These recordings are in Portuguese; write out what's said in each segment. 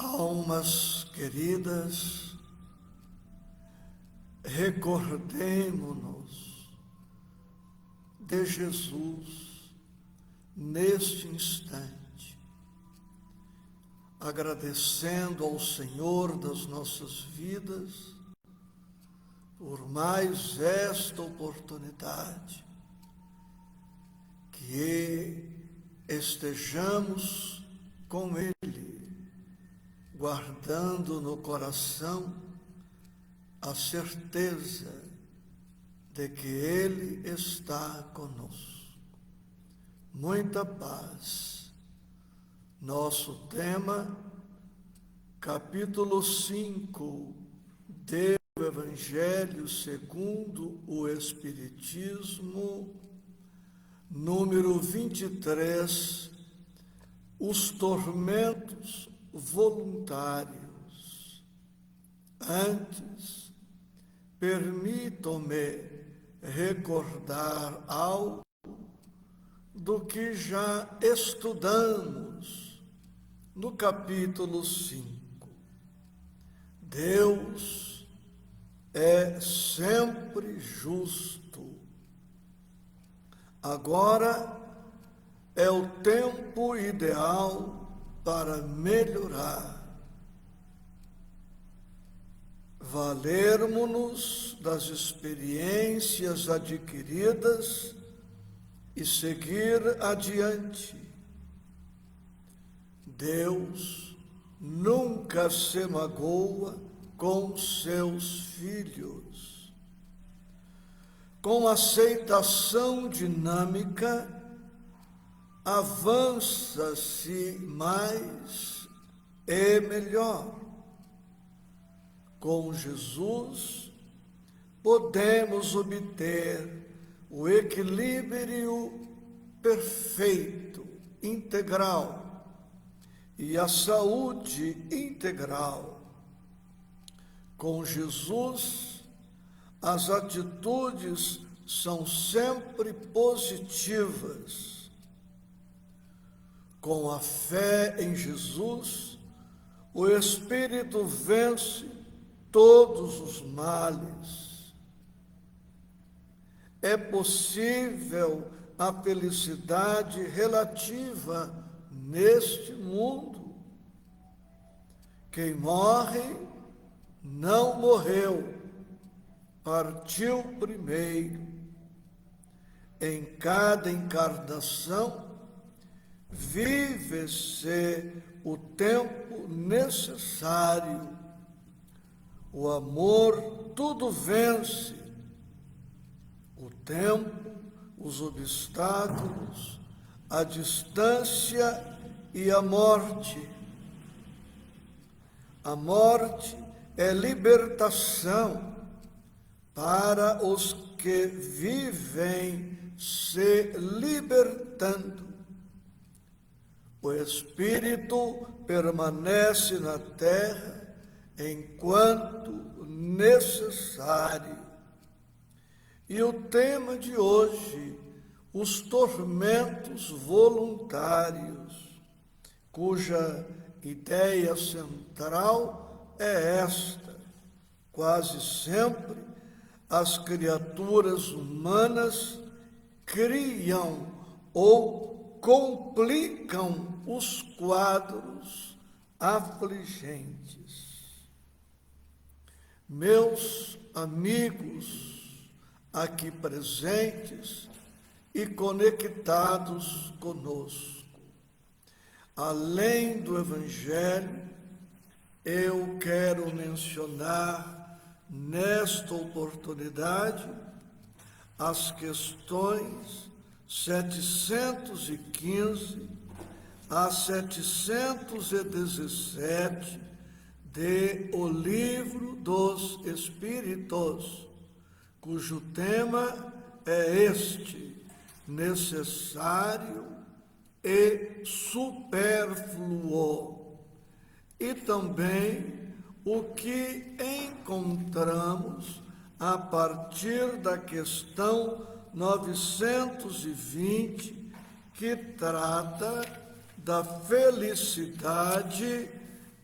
Almas queridas, recordemo-nos de Jesus neste instante, agradecendo ao Senhor das nossas vidas por mais esta oportunidade, que estejamos com Ele, guardando no coração a certeza de que Ele está conosco. Muita paz. Nosso tema, capítulo 5 do Evangelho segundo o Espiritismo, número 23, os tormentos voluntários. Antes, permitam-me recordar algo do que já estudamos no capítulo 5. Deus é sempre justo. Agora é o tempo ideal para melhorar. Valermos-nos das experiências adquiridas e seguir adiante. Deus nunca se magoa com seus filhos. Com aceitação dinâmica, avança-se mais e melhor. Com Jesus, podemos obter o equilíbrio perfeito, integral, e a saúde integral. Com Jesus, as atitudes são sempre positivas. Com a fé em Jesus, o Espírito vence todos os males. É possível a felicidade relativa neste mundo. Quem morre não morreu, partiu primeiro. Em cada encarnação, vive-se o tempo necessário. O amor tudo vence. O tempo, os obstáculos, a distância e a morte. A morte é libertação para os que vivem se libertando. O Espírito permanece na terra enquanto necessário. E o tema de hoje, os tormentos voluntários, cuja ideia central é esta: quase sempre as criaturas humanas criam ou complicam os quadros afligentes. Meus amigos aqui presentes e conectados conosco, além do Evangelho, eu quero mencionar nesta oportunidade as questões 715 a 717 de O Livro dos Espíritos, cujo tema é este: necessário e supérfluo. E também o que encontramos a partir da questão 920, que trata da felicidade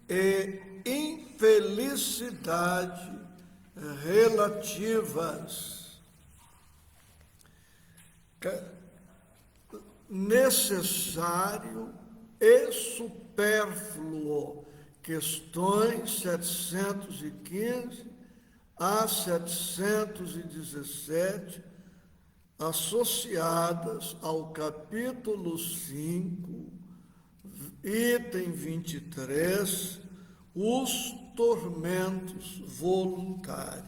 e infelicidade relativas. Necessário e supérfluo, questões 715 a 717, associadas ao capítulo 5, item 23, os tormentos voluntários.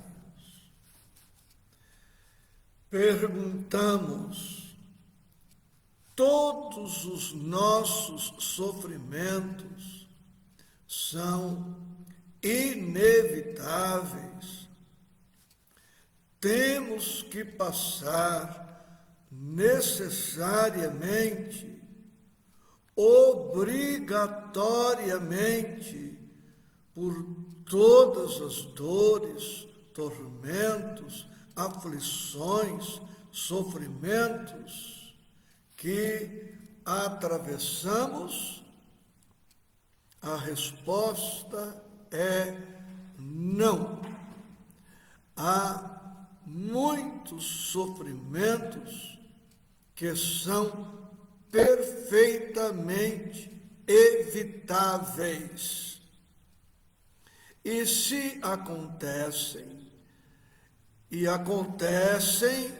Perguntamos: todos os nossos sofrimentos são inevitáveis? Temos que passar necessariamente, obrigatoriamente, por todas as dores, tormentos, aflições, sofrimentos que atravessamos? A resposta é não. Há muitos sofrimentos que são perfeitamente evitáveis. E se acontecem, e acontecem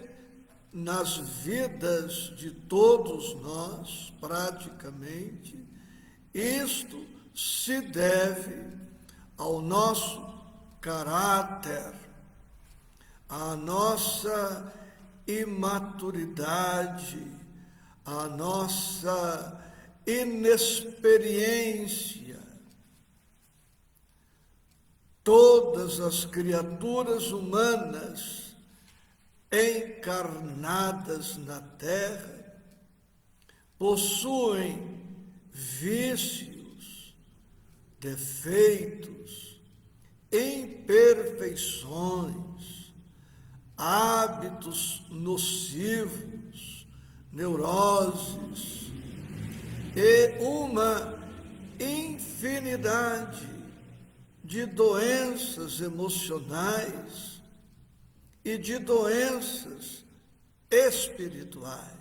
nas vidas de todos nós, praticamente, isto se deve ao nosso caráter, à nossa imaturidade, à nossa inexperiência. Todas as criaturas humanas encarnadas na Terra possuem vícios, defeitos, imperfeições, hábitos nocivos, neuroses e uma infinidade de doenças emocionais e de doenças espirituais.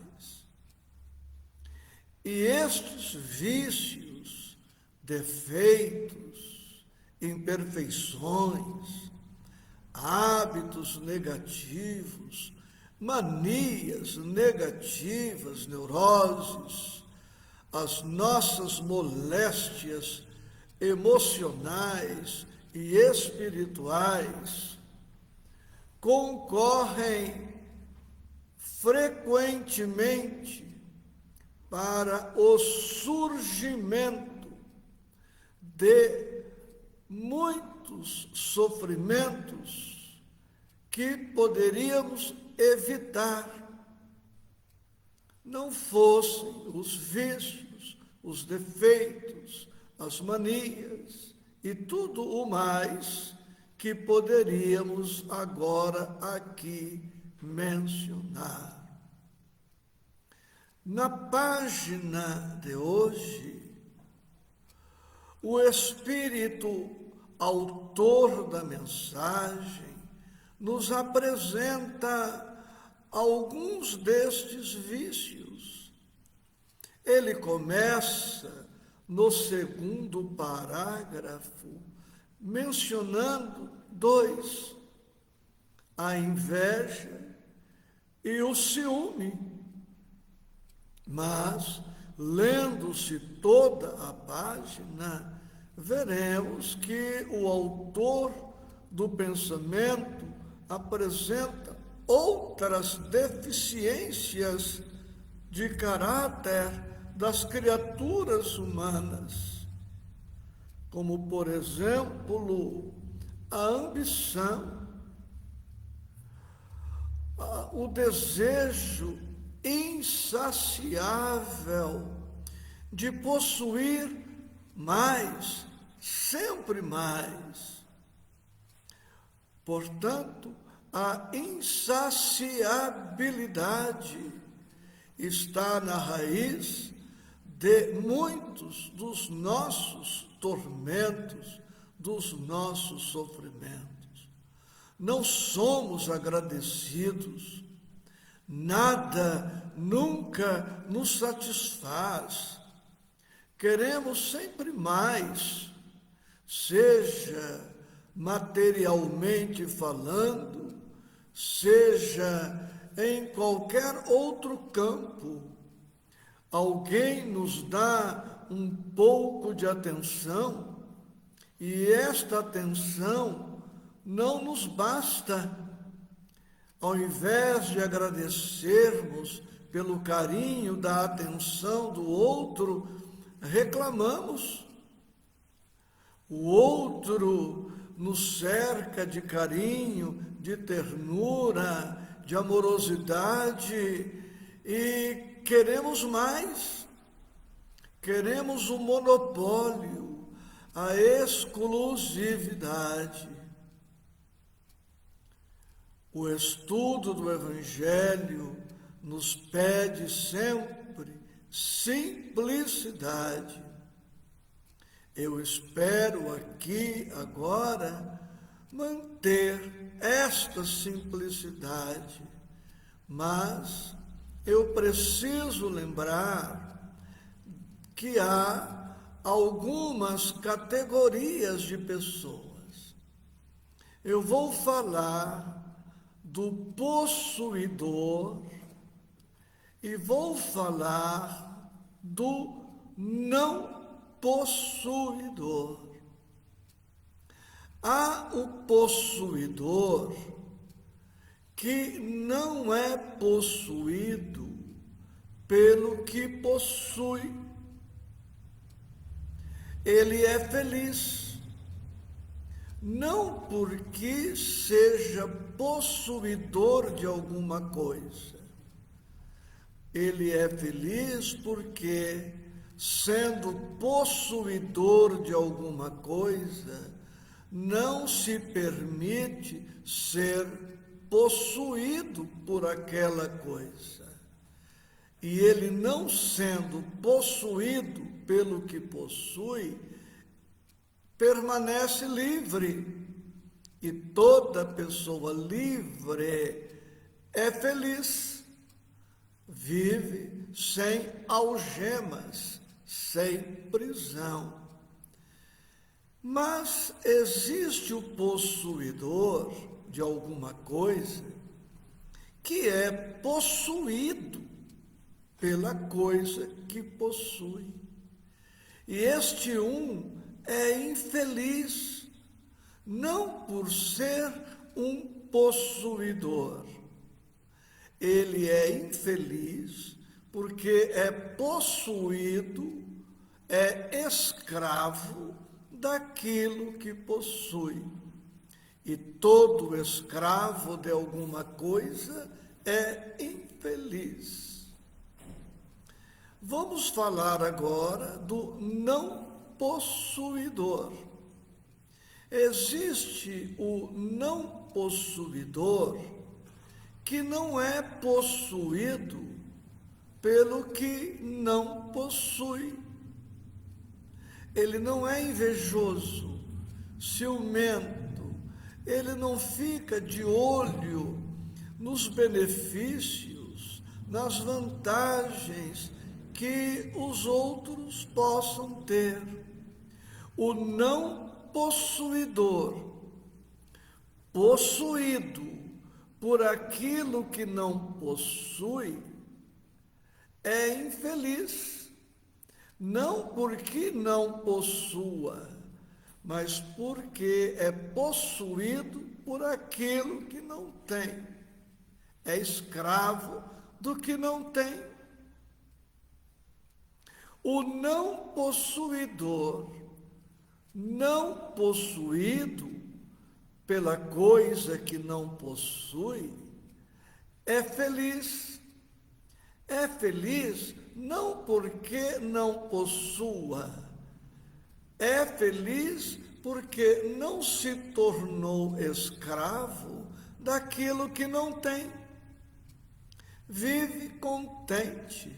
E estes vícios, defeitos, imperfeições, hábitos negativos, manias negativas, neuroses, as nossas moléstias emocionais e espirituais concorrem frequentemente para o surgimento de muitos sofrimentos que poderíamos evitar, não fossem os vícios, os defeitos, as manias e tudo o mais que poderíamos agora aqui mencionar. Na página de hoje, o Espírito autor da mensagem nos apresenta alguns destes vícios. Ele começa no segundo parágrafo mencionando dois: a inveja e o ciúme. Mas, lendo-se toda a página, veremos que o autor do pensamento apresenta outras deficiências de caráter das criaturas humanas, como, por exemplo, a ambição, o desejo insaciável de possuir mais, sempre mais. Portanto, a insaciabilidade está na raiz de muitos dos nossos tormentos, dos nossos sofrimentos. Não somos agradecidos. Nada nunca nos satisfaz. Queremos sempre mais, seja materialmente falando, seja em qualquer outro campo. Alguém nos dá um pouco de atenção e esta atenção não nos basta. Ao invés de agradecermos pelo carinho da atenção do outro, reclamamos. O outro nos cerca de carinho, de ternura, de amorosidade e queremos mais. Queremos o monopólio, a exclusividade. O estudo do Evangelho nos pede sempre simplicidade. Eu espero aqui, agora, manter esta simplicidade, mas eu preciso lembrar que há algumas categorias de pessoas. Eu vou falar do possuidor e vou falar do não possuidor. Há o possuidor que não é possuído pelo que possui. Ele é feliz. Não porque seja possuidor de alguma coisa. Ele é feliz porque, sendo possuidor de alguma coisa, não se permite ser possuído por aquela coisa. E ele, não sendo possuído pelo que possui, permanece livre. E toda pessoa livre é feliz. Vive sem algemas, sem prisão. Mas existe o possuidor de alguma coisa que é possuído pela coisa que possui. E este é infeliz, não por ser um possuidor. Ele é infeliz porque é possuído, é escravo daquilo que possui. E todo escravo de alguma coisa é infeliz. Vamos falar agora do não possuidor. Existe o não possuidor que não é possuído pelo que não possui. Ele não é invejoso, ciumento, ele não fica de olho nos benefícios, nas vantagens que os outros possam ter. O não possuidor, possuído por aquilo que não possui, é infeliz. Não porque não possua, mas porque é possuído por aquilo que não tem. É escravo do que não tem. O não possuidor, não possuído pela coisa que não possui, é feliz. É feliz não porque não possua, é feliz porque não se tornou escravo daquilo que não tem. Vive contente,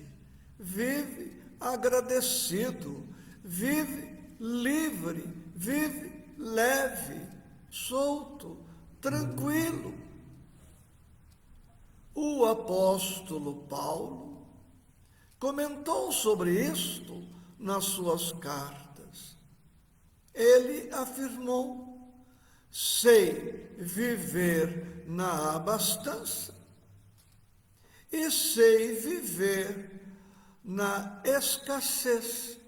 vive agradecido, vive livre, vive leve, solto, tranquilo. O apóstolo Paulo comentou sobre isto nas suas cartas. Ele afirmou: sei viver na abastança e sei viver na escassez.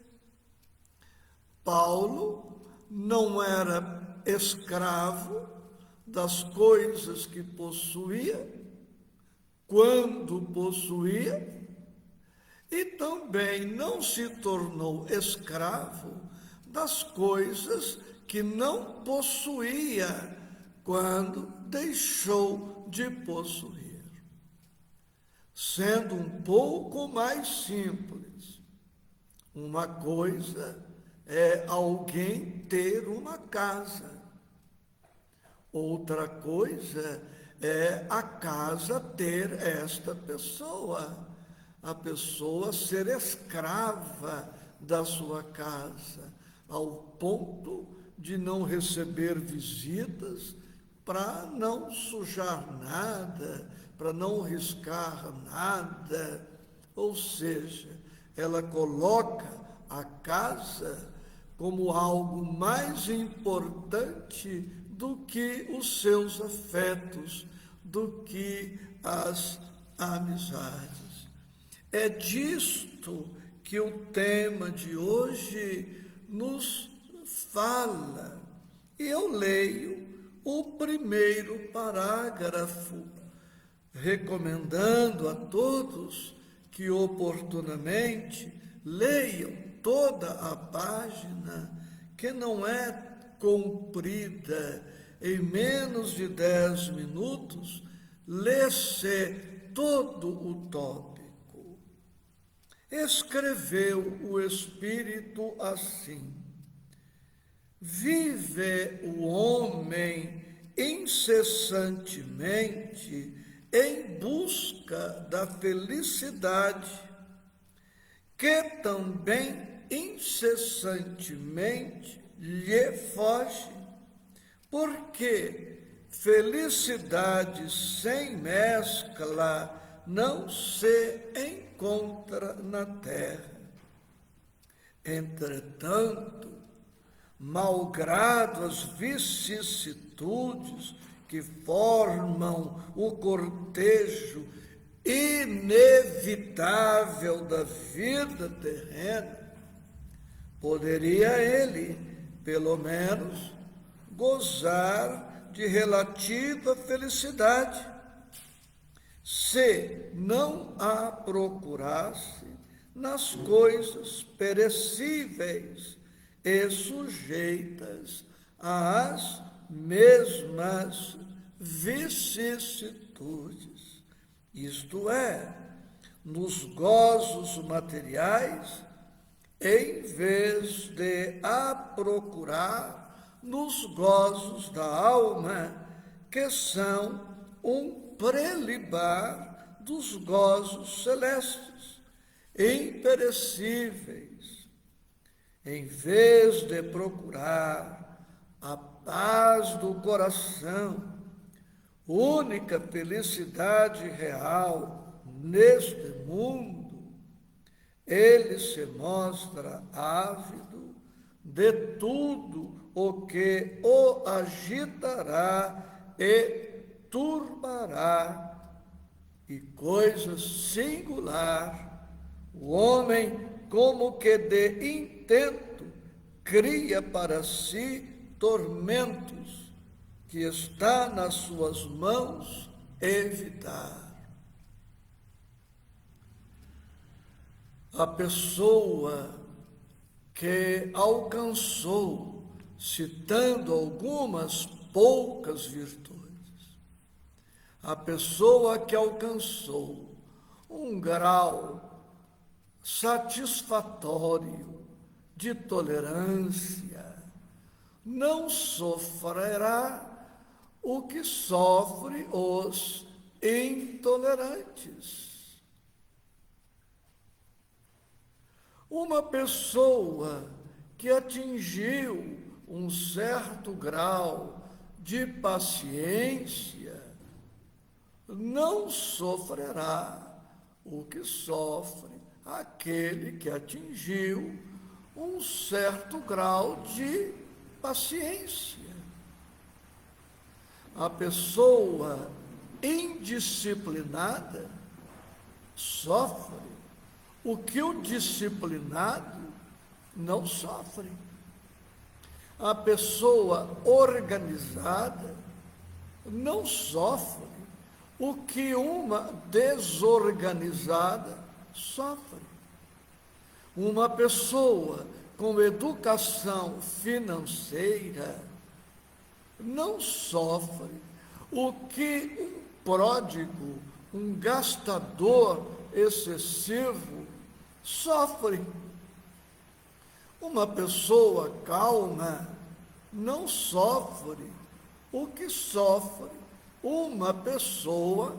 Paulo não era escravo das coisas que possuía, quando possuía, e também não se tornou escravo das coisas que não possuía, quando deixou de possuir. Sendo um pouco mais simples, uma coisa é alguém ter uma casa, outra coisa é a casa ter esta pessoa, a pessoa ser escrava da sua casa, ao ponto de não receber visitas, para não sujar nada, para não riscar nada. Ou seja, ela coloca a casa como algo mais importante do que os seus afetos, do que as amizades. É disto que o tema de hoje nos fala. E eu leio o primeiro parágrafo, recomendando a todos que oportunamente leiam toda a página, que não é comprida. Em menos de 10 minutos, lê-se todo o tópico. Escreveu o Espírito assim: vive o homem incessantemente em busca da felicidade, que também incessantemente lhe foge, porque felicidade sem mescla não se encontra na terra. Entretanto, malgrado as vicissitudes que formam o cortejo inevitável da vida terrena, poderia ele, pelo menos, gozar de relativa felicidade, se não a procurasse nas coisas perecíveis e sujeitas às mesmas vicissitudes, isto é, nos gozos materiais, em vez de a procurar nos gozos da alma, que são um prelibar dos gozos celestes, imperecíveis. Em vez de procurar a paz do coração, única felicidade real neste mundo, ele se mostra ávido de tudo o que o agitará e turbará. E coisa singular, o homem, como que de intento, cria para si tormentos que está nas suas mãos evitar. A pessoa que alcançou, citando algumas poucas virtudes, a pessoa que alcançou um grau satisfatório de tolerância, não sofrerá o que sofre os intolerantes. Uma pessoa que atingiu um certo grau de paciência não sofrerá o que sofre aquele que atingiu um certo grau de paciência. A pessoa indisciplinada sofre o que o disciplinado não sofre. A pessoa organizada não sofre o que uma desorganizada sofre. Uma pessoa com educação financeira não sofre o que um pródigo, um gastador excessivo sofre. Uma pessoa calma não sofre o que sofre uma pessoa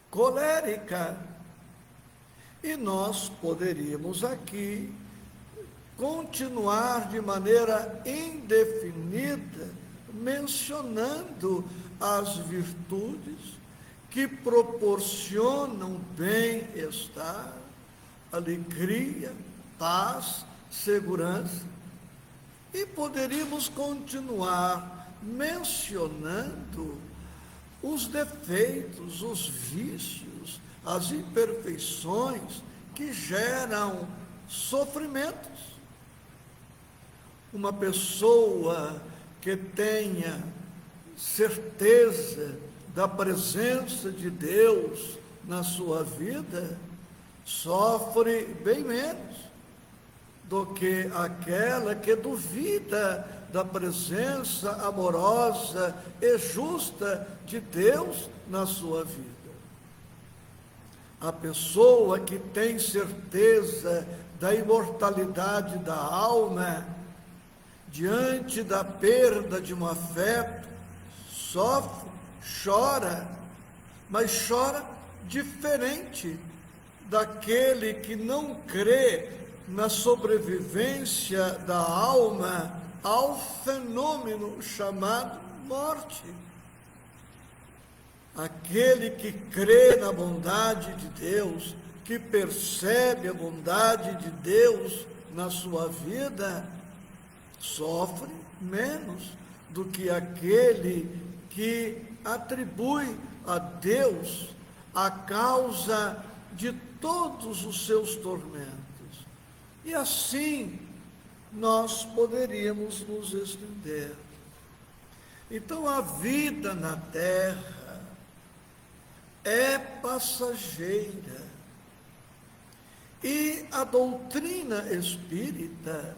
colérica. E nós poderíamos aqui continuar de maneira indefinida, mencionando as virtudes que proporcionam bem-estar, alegria, paz, segurança. E poderíamos continuar mencionando os defeitos, os vícios, as imperfeições que geram sofrimentos. Uma pessoa que tenha certeza da presença de Deus na sua vida sofre bem menos do que aquela que duvida da presença amorosa e justa de Deus na sua vida. A pessoa que tem certeza da imortalidade da alma, diante da perda de um afeto, sofre, chora, mas chora diferente daquele que não crê na sobrevivência da alma ao fenômeno chamado morte. Aquele que crê na bondade de Deus, que percebe a bondade de Deus na sua vida, sofre menos do que aquele que atribui a Deus a causa de todos os seus tormentos. E assim nós poderíamos nos estender. Então a vida na terra é passageira. E a doutrina espírita,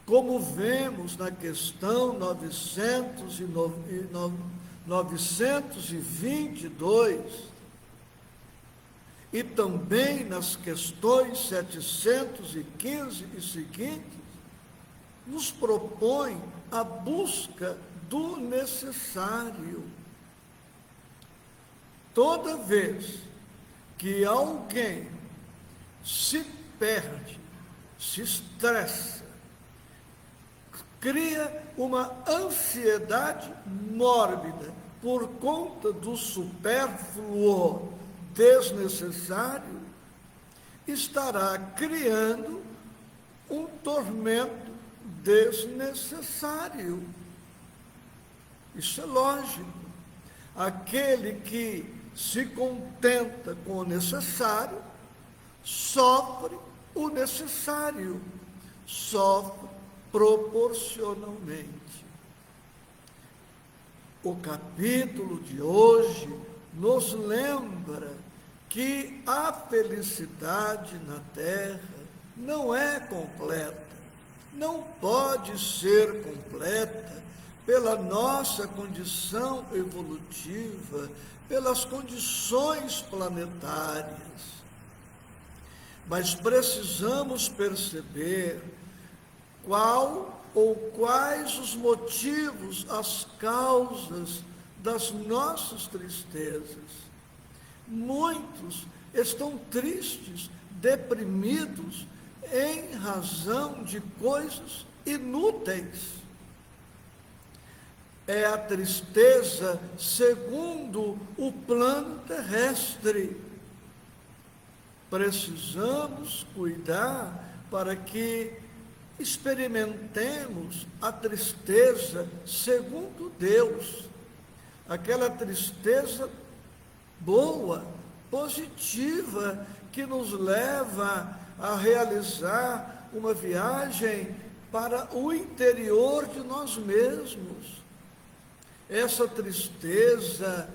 como vemos na questão 922, e também nas questões 715 e seguintes, nos propõe a busca do necessário. Toda vez que alguém se perde, se estressa, cria uma ansiedade mórbida por conta do supérfluo desnecessário, estará criando um tormento desnecessário. Isso é lógico. Aquele que se contenta com o necessário, sofre o necessário, sofre proporcionalmente. O capítulo de hoje nos lembra que a felicidade na terra não é completa, não pode ser completa pela nossa condição evolutiva, pelas condições planetárias. Mas precisamos perceber qual ou quais os motivos, as causas das nossas tristezas. Muitos estão tristes, deprimidos, em razão de coisas inúteis. É a tristeza segundo o plano terrestre. Precisamos cuidar para que experimentemos a tristeza segundo Deus, aquela tristeza boa, positiva, que nos leva a realizar uma viagem para o interior de nós mesmos. Essa tristeza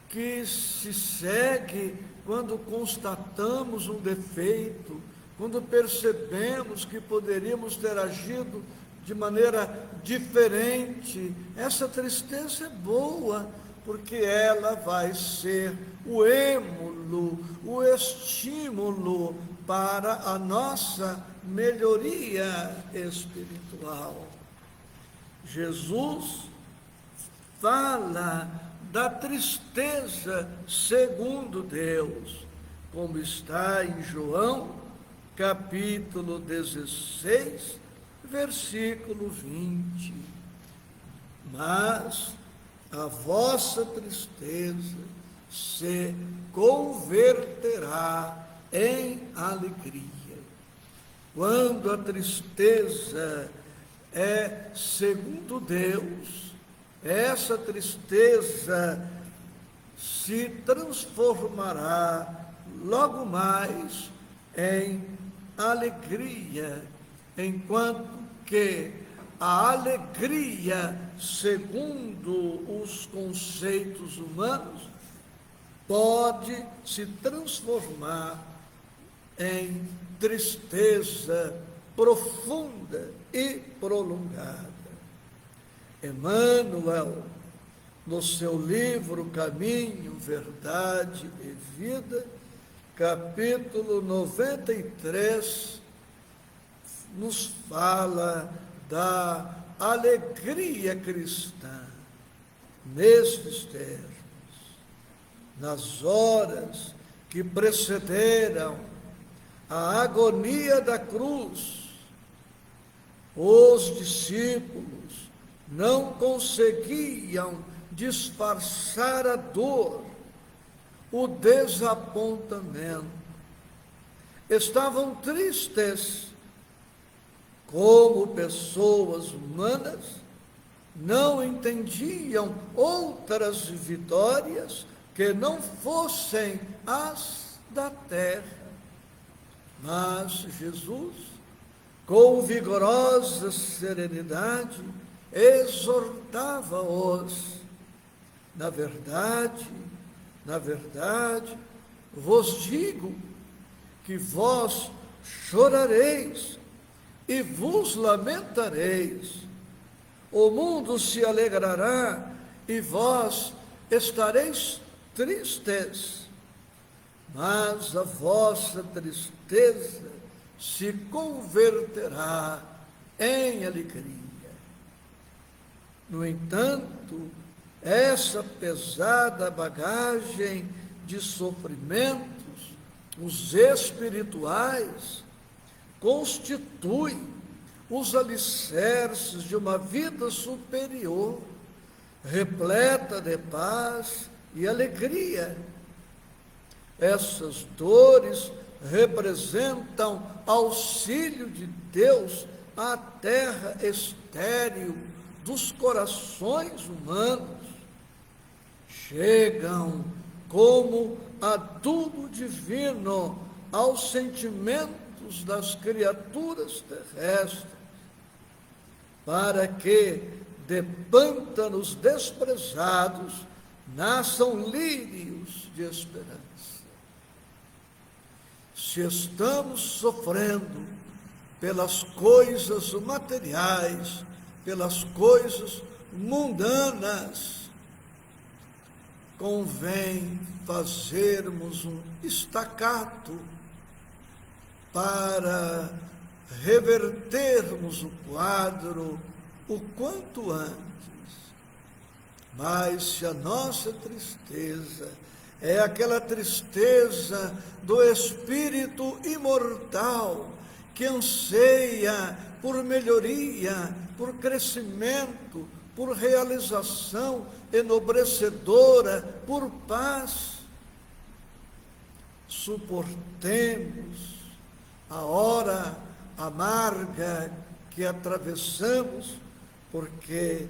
que se segue quando constatamos um defeito, quando percebemos que poderíamos ter agido de maneira diferente, essa tristeza é boa, porque ela vai ser o êmulo, o estímulo para a nossa melhoria espiritual. Jesus fala da tristeza segundo Deus, como está em João, capítulo 16, versículo 20. Mas a vossa tristeza se converterá em alegria. Quando a tristeza é segundo Deus, essa tristeza se transformará logo mais em alegria, enquanto que a alegria, segundo os conceitos humanos, pode se transformar em tristeza profunda e prolongada. Emmanuel, no seu livro Caminho, Verdade e Vida, capítulo 93, nos fala da alegria cristã nestes termos. Nas horas que precederam a agonia da cruz, os discípulos não conseguiam disfarçar a dor, o desapontamento. Estavam tristes, como pessoas humanas, não entendiam outras vitórias que não fossem as da terra. Mas Jesus, com vigorosa serenidade, exortava-os: na verdade, vos digo que vós chorareis e vos lamentareis. O mundo se alegrará e vós estareis tristes, mas a vossa tristeza se converterá em alegria. No entanto, essa pesada bagagem de sofrimentos, os espirituais, constitui os alicerces de uma vida superior, repleta de paz e alegria. Essas dores representam auxílio de Deus à terra estéril dos corações humanos. Chegam como adubo divino aos sentimentos das criaturas terrestres, para que de pântanos desprezados nasçam lírios de esperança. Se estamos sofrendo pelas coisas materiais, pelas coisas mundanas, convém fazermos um estacato para revertermos o quadro o quanto antes. Mas se a nossa tristeza é aquela tristeza do espírito imortal que anseia por melhoria, por crescimento, por realização enobrecedora, por paz. Suportemos a hora amarga que atravessamos, porque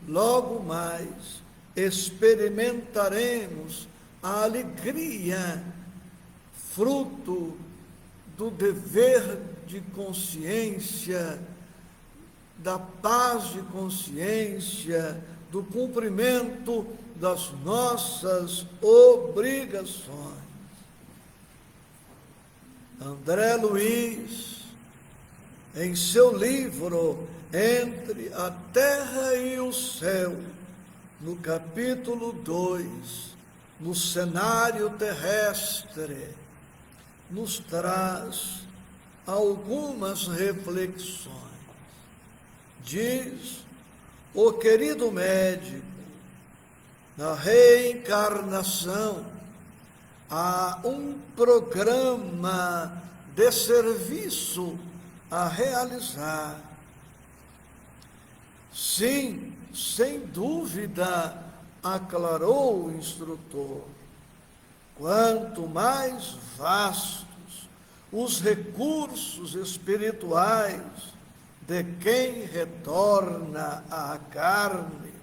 logo mais experimentaremos a alegria, fruto do dever de consciência, da paz de consciência, do cumprimento das nossas obrigações. André Luiz, em seu livro Entre a Terra e o Céu, no capítulo 2, no cenário terrestre, nos traz algumas reflexões. Diz o querido médico, na reencarnação, há um programa de serviço a realizar. Sim, sem dúvida, aclarou o instrutor, quanto mais vastos os recursos espirituais de quem retorna à carne,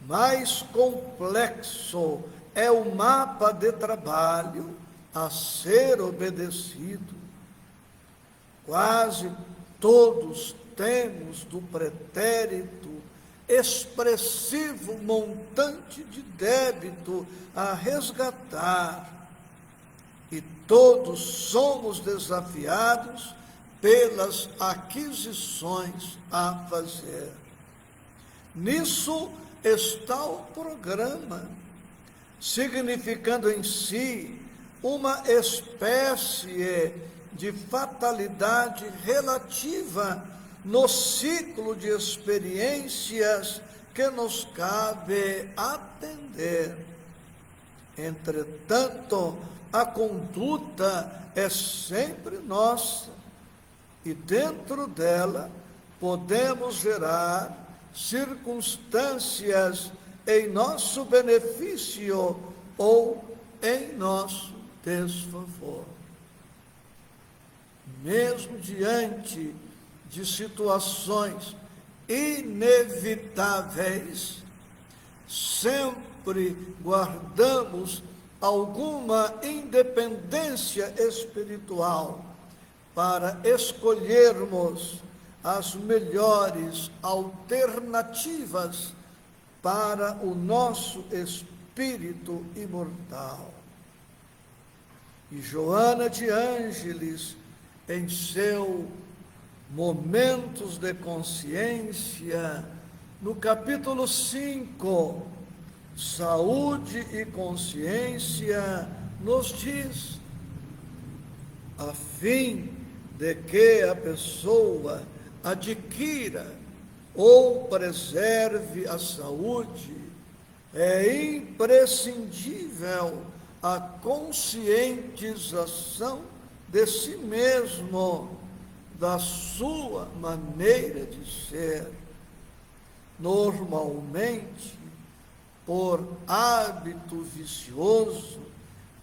mais complexo é o mapa de trabalho a ser obedecido. Quase todos temos do pretérito expressivo montante de débito a resgatar, e todos somos desafiados pelas aquisições a fazer. Nisso está o programa, significando em si uma espécie de fatalidade relativa no ciclo de experiências que nos cabe atender. Entretanto, a conduta é sempre nossa, e dentro dela podemos gerar circunstâncias em nosso benefício ou em nosso desfavor. Mesmo diante de situações inevitáveis, sempre guardamos alguma independência espiritual para escolhermos as melhores alternativas para o nosso espírito imortal. E Joana de Ângeles, em seu Momentos de Consciência, no capítulo 5, Saúde e Consciência, nos diz, a fim de que a pessoa adquira ou preserve a saúde, é imprescindível a conscientização de si mesmo, da sua maneira de ser. Normalmente, por hábito vicioso,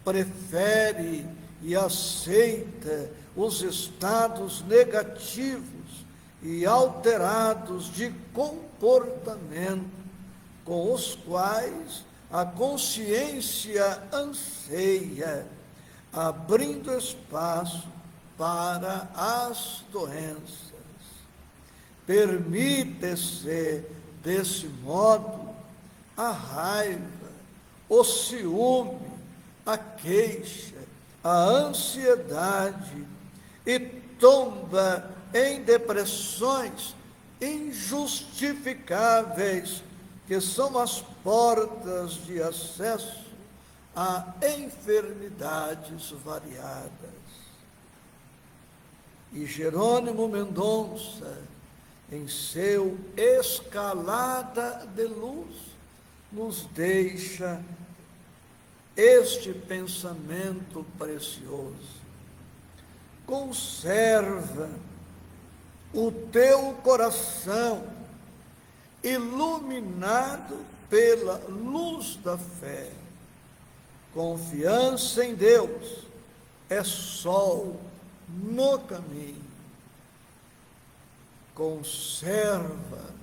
prefere e aceita os estados negativos e alterados de comportamento com os quais a consciência anseia, abrindo espaço para as doenças. Permite-se, desse modo, a raiva, o ciúme, a queixa, a ansiedade, e tomba em depressões injustificáveis, que são as portas de acesso a enfermidades variadas. E Jerônimo Mendonça, em seu Escalada de Luz, nos deixa este pensamento precioso. Conserva o teu coração iluminado pela luz da fé. Confiança em Deus é sol no caminho. Conserva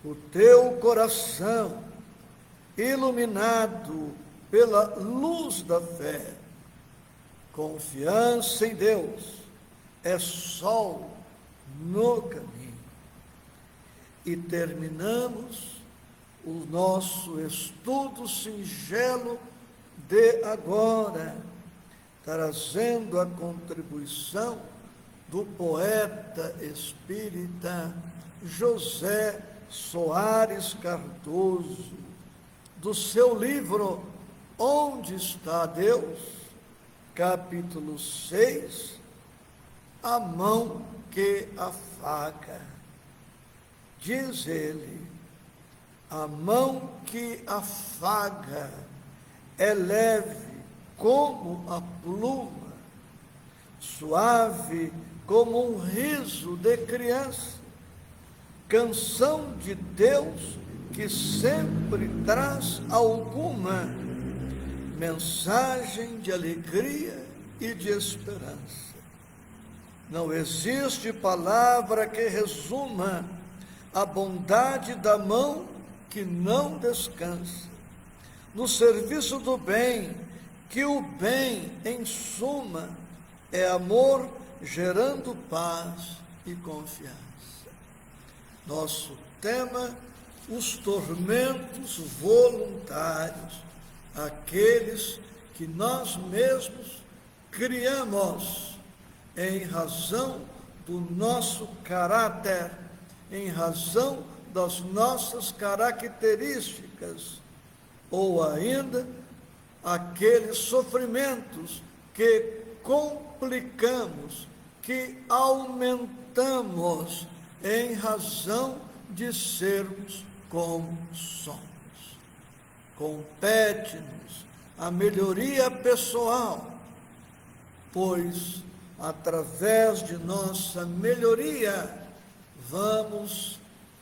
o teu coração iluminado pela luz da fé. Confiança em Deus é sol no caminho. E terminamos o nosso estudo singelo de agora, trazendo a contribuição do poeta espírita José Soares Cardoso, do seu livro Onde está Deus? Capítulo 6, A Mão que Afaga. Diz ele: a mão que afaga é leve como a pluma, suave como um riso de criança, canção de Deus que sempre traz alguma mensagem de alegria e de esperança. Não existe palavra que resuma a bondade da mão que não descansa no serviço do bem, que o bem, em suma, é amor gerando paz e confiança. Nosso tema: os tormentos voluntários, aqueles que nós mesmos criamos em razão do nosso caráter, em razão das nossas características, ou ainda aqueles sofrimentos que complicamos, que aumentamos em razão de sermos como somos. Compete-nos a melhoria pessoal, pois através de nossa melhoria vamos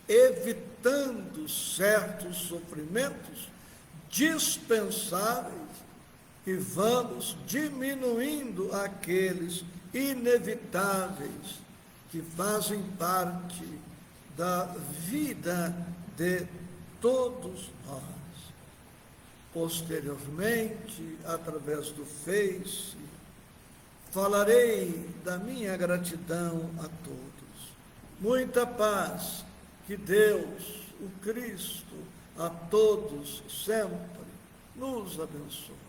evitando certos sofrimentos dispensáveis e vamos diminuindo aqueles inevitáveis que fazem parte da vida de todos nós. Posteriormente, através do Face, falarei da minha gratidão a todos. Muita paz, que Deus, o Cristo, a todos sempre nos abençoe.